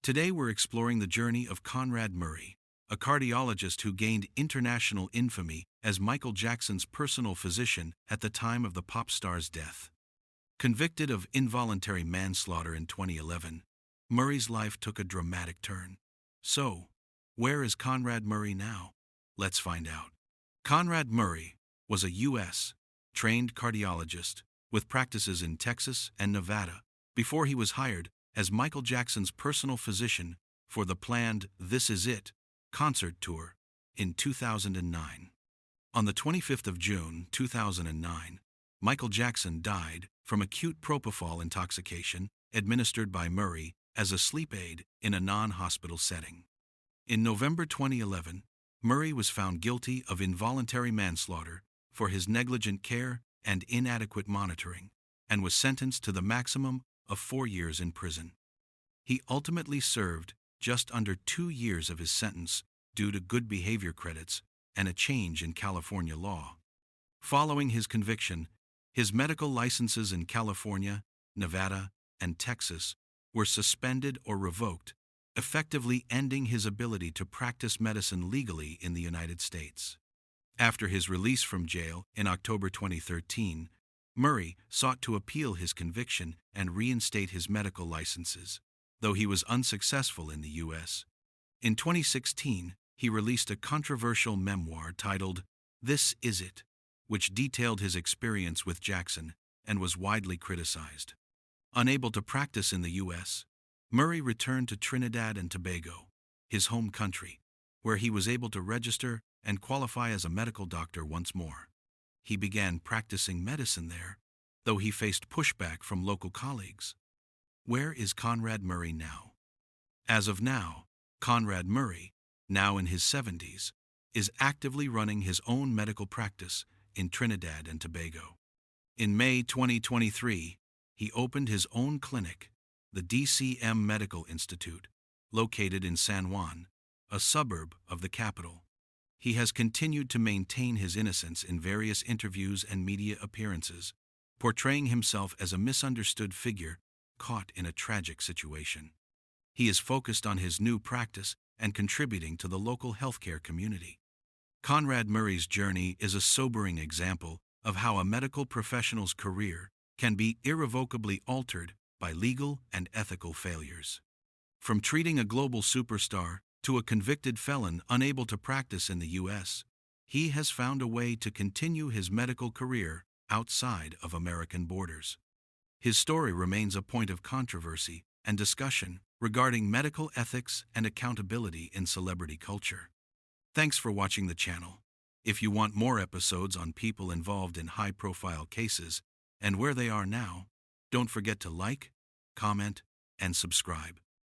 Today we're exploring the journey of Conrad Murray, a cardiologist who gained international infamy as Michael Jackson's personal physician at the time of the pop star's death. Convicted of involuntary manslaughter in 2011, Murray's life took a dramatic turn. So, where is Conrad Murray now? Let's find out. Conrad Murray was a U.S. trained cardiologist with practices in Texas and Nevada before he was hired as Michael Jackson's personal physician for the planned This Is It concert tour in 2009. On the 25th of June 2009, Michael Jackson died from acute propofol intoxication administered by Murray as a sleep aid in a non-hospital setting. In November 2011, Murray was found guilty of involuntary manslaughter for his negligent care and inadequate monitoring, and was sentenced to the maximum of 4 years in prison. He ultimately served just under 2 years of his sentence due to good behavior credits and a change in California law. Following his conviction, his medical licenses in California, Nevada, and Texas were suspended or revoked, effectively ending his ability to practice medicine legally in the United States. After his release from jail in October 2013, Murray sought to appeal his conviction and reinstate his medical licenses, though he was unsuccessful in the U.S. In 2016, he released a controversial memoir titled This Is It, which detailed his experience with Jackson and was widely criticized. Unable to practice in the U.S., Murray returned to Trinidad and Tobago, his home country, where he was able to register and qualify as a medical doctor once more. He began practicing medicine there, though he faced pushback from local colleagues. Where is Conrad Murray now? As of now, Conrad Murray, now in his 70s, is actively running his own medical practice in Trinidad and Tobago. In May 2023, he opened his own clinic, the DCM Medical Institute, located in San Juan, a suburb of the capital. He has continued to maintain his innocence in various interviews and media appearances, portraying himself as a misunderstood figure caught in a tragic situation. He is focused on his new practice and contributing to the local healthcare community. Conrad Murray's journey is a sobering example of how a medical professional's career can be irrevocably altered by legal and ethical failures. From treating a global superstar to a convicted felon unable to practice in the U.S., he has found a way to continue his medical career outside of American borders. His story remains a point of controversy and discussion regarding medical ethics and accountability in celebrity culture. Thanks for watching the channel. If you want more episodes on people involved in high-profile cases and where they are now, don't forget to like, comment, and subscribe.